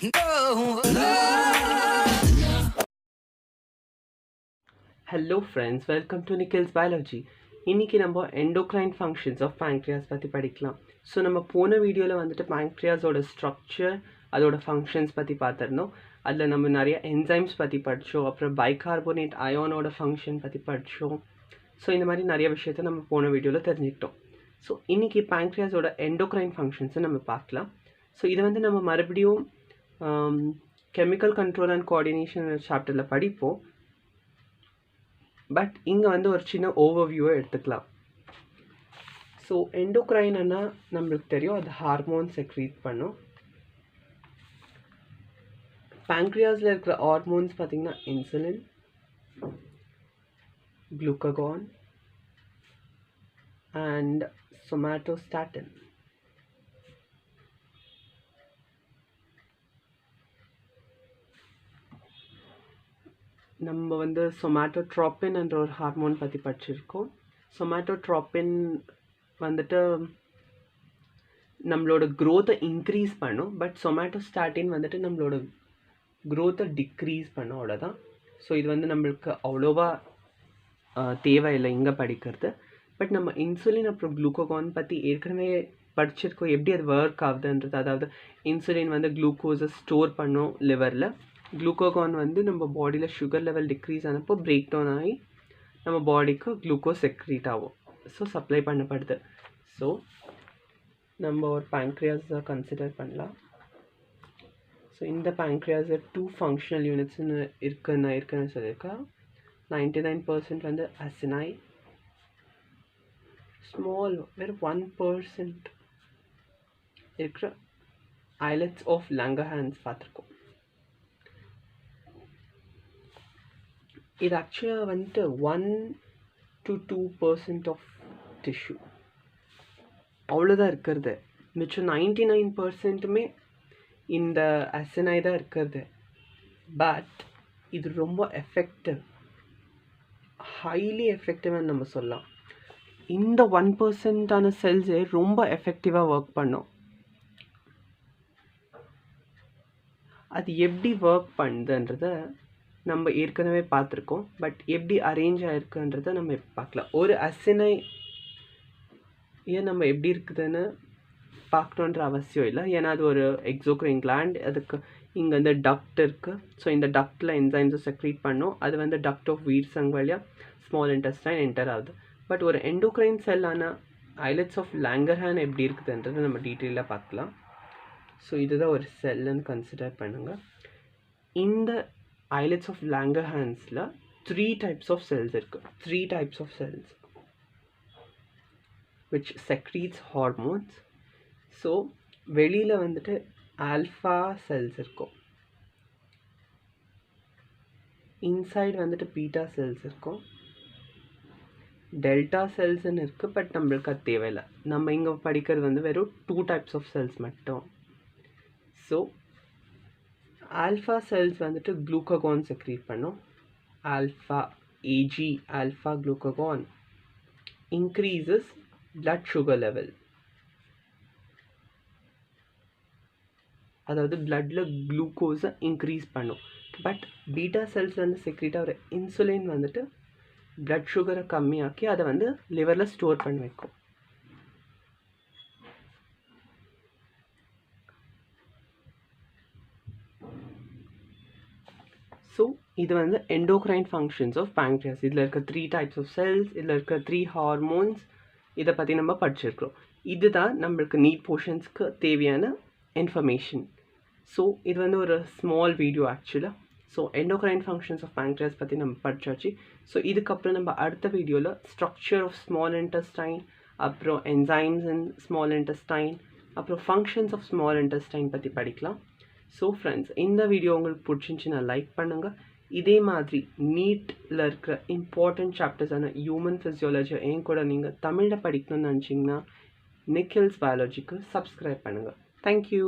Hello friends, welcome to Nikhil's Biology. இன்னைக்கு நம்ம endocrine functions of pancreas பத்தி படிக்கலாம். ஸோ நம்ம போன வீடியோவில் வந்துட்டு pancreasோட ஸ்ட்ரக்சர் அதோட ஃபங்க்ஷன்ஸ் பற்றி பார்த்துருந்தோம். அதில் நம்ம நிறைய என்சைம்ஸ் பற்றி படித்தோம், அப்புறம் பைகார்போனேட் அயோனோட ஃபங்க்ஷன் பற்றி படித்தோம். ஸோ இந்த மாதிரி நிறைய விஷயத்த நம்ம போன வீடியோவில் தெரிஞ்சுக்கிட்டோம். ஸோ இன்னைக்கு pancreasோட endocrine functions நம்ம பார்க்கலாம். ஸோ இதை வந்து நம்ம மறுபடியும் கெமிக்கல் கண்ட்ரோல் அண்ட் கோஆர்டினேஷன் சாப்டரில் படிப்போம். பட் இங்கே வந்து ஒரு சின்ன ஓவர்வியூவை எடுத்துக்கலாம். ஸோ எண்டோக்ரைன்னா நம்மளுக்கு தெரியும், அது ஹார்மோன் செக்ரீட் பண்ணும். pancreasல இருக்கிற ஹார்மோன்ஸ் பார்த்திங்கன்னா இன்சுலின், glucagon அண்ட் somatostatin. நம்ம வந்து சொமாட்டோட்ரோபின் என்ற ஒரு ஹார்மோன் பற்றி படிச்சிருக்கோம். சொமாட்டோட்ரோபின் வந்துட்டு நம்மளோட க்ரோத்தை இன்க்ரீஸ் பண்ணும். பட் சொமாட்டோஸ்டாட்டின் வந்துட்டு நம்மளோட க்ரோத்தை டிக்ரீஸ் பண்ணும், அவ்வளோதான். ஸோ இது வந்து நம்மளுக்கு அவ்வளோவா தேவையில்லை இங்கே படிக்கிறது. பட் நம்ம இன்சுலின் அப்புறம் குளுக்கோகான் பற்றி ஏற்கனவே படிச்சிருக்கோம், எப்படி அது ஒர்க் ஆகுதுன்றது. அதாவது இன்சுலின் வந்து குளுக்கோஸை ஸ்டோர் பண்ணும் லிவரில். குளுக்கோகான் வந்து நம்ம பாடியில் சுகர் லெவல் டிக்ரீஸ் ஆனப்போ பிரேக் டவுன் ஆகி நம்ம பாடிக்கு குளுக்கோஸ் செக்ரீட் ஆகும், ஸோ சப்ளை பண்ணப்படுது. ஸோ நம்ம ஒரு pancreas கன்சிடர் பண்ணலாம். ஸோ இந்த pancreas 2 ஃபங்க்ஷனல் யூனிட்ஸ்னு இருக்குன்னு சொல்லியிருக்கா. 99% வந்து அசினை, ஸ்மால் வெறும் 1% இருக்கிற ஐலட்ஸ் ஆஃப் லாங்கர்ஹான்ஸ் பார்த்துருக்கோம். இது ஆக்சுவலாக வந்துட்டு 1 to 2% ஆஃப் டிஷ்யூ, அவ்வளோதான் இருக்கிறது. மிச்சம் 99%மே இந்த அசினை தான் இருக்கிறது. பட் இது ரொம்ப எஃபெக்டிவ், ஹைலி எஃபெக்டிவ்னு நம்ம சொல்லலாம். இந்த 1%ஆன செல்ஸே ரொம்ப எஃபெக்டிவாக ஒர்க் பண்ணும். அது எப்படி ஒர்க் பண்ணுதுன்றத நம்ம ஏற்கனவே பார்த்துருக்கோம். பட் எப்படி அரேஞ்ச் ஆகிருக்குன்றதை நம்ம இப்போ பார்க்கலாம். ஒரு அசினை ஏன் நம்ம எப்படி இருக்குதுன்னு பார்க்கணுன்ற அவசியம் இல்லை, ஏன்னா அது ஒரு exocrine gland. அதுக்கு இங்கே வந்து டக்ட் இருக்குது. ஸோ இந்த டக்டில் என்சைம்ஸை செக்ரீட் பண்ணும். அது வந்து டக்ட் ஆஃப் வீர்சங் வழியாக ஸ்மால் இன்டெஸ்டைன் என்டர் ஆகுது. பட் ஒரு எண்டோக்ரைன் செல்லான ஐலட்ஸ் ஆஃப் லாங்கர்ஹான் எப்படி இருக்குதுன்றதை நம்ம டீட்டெயிலாக பார்க்கலாம். ஸோ இதுதான் ஒரு செல்லுன்னு கன்சிடர் பண்ணுங்கள். இந்த islets of லாங்கர்ஹான்ஸில் 3 types of cells இருக்குது. 3 types of cells which secretes hormones. So வெளியில் வந்துட்டு ஆல்ஃபா செல்ஸ் இருக்கும், இன்சைட் வந்துட்டு பீட்டா செல்ஸ் இருக்கும், டெல்டா செல்ஸ்ன்னு இருக்குது. பட் நம்மளுக்கு அது தேவையில்லை. நம்ம இங்கே படிக்கிறது வந்து வெறும் 2 types of cells மட்டும். ஸோ ஆல்ஃபா செல்ஸ் வந்துட்டு குளுக்கோகான் செக்ரீட் பண்ணும். ஆல்ஃபா ஏஜி, alpha glucagon increases blood sugar level. அதாவது பிளட்டில் குளுக்கோஸை இன்க்ரீஸ் பண்ணும். பட் பீட்டா செல்ஸ் வந்து செக்ரீட் ஆகிற இன்சுலின் வந்துட்டு பிளட் சுகரை கம்மியாக்கி அதை வந்து லிவரில் ஸ்டோர் பண்ணி வைக்கும். ஸோ இது வந்து எண்டோக்ரைன் ஃபங்க்ஷன்ஸ் ஆஃப் pancreas. இதில் இருக்க 3 types of cells, இதில் இருக்க 3 ஹார்மோன்ஸ், இதை பற்றி நம்ம படிச்சிருக்கிறோம். இதுதான் நம்மளுக்கு நீட் போர்ஷன்ஸ்க்கு தேவையான இன்ஃபர்மேஷன். ஸோ இது வந்து ஒரு ஸ்மால் வீடியோ ஆக்சுவலாக. So endocrine functions of pancreas பற்றி நம்ம படிச்சாச்சு. ஸோ இதுக்கப்புறம் நம்ம அடுத்த வீடியோவில் ஸ்ட்ரக்சர் ஆஃப் ஸ்மால் இன்டெஸ்டைன், அப்புறம் என்சைம்ஸ் இன் ஸ்மால் இன்டெஸ்டைன், அப்புறம் ஃபங்க்ஷன்ஸ் ஆஃப் ஸ்மால் இன்டெஸ்டைன் பற்றி படிக்கலாம். ஸோ ஃப்ரெண்ட்ஸ், இந்த வீடியோ உங்களுக்கு பிடிச்சிருந்துச்சுன்னா லைக் பண்ணுங்கள். இதே மாதிரி நீட்டில் இருக்கிற இம்பார்ட்டண்ட் சாப்டர்ஸான ஹியூமன் ஃபிசியாலஜி என் கூட நீங்கள் தமிழில் படிக்கணும்னு நினச்சிங்கன்னா நிக்கில்ஸ் பயாலஜிக்கு சப்ஸ்கிரைப் பண்ணுங்கள். தேங்க்யூ.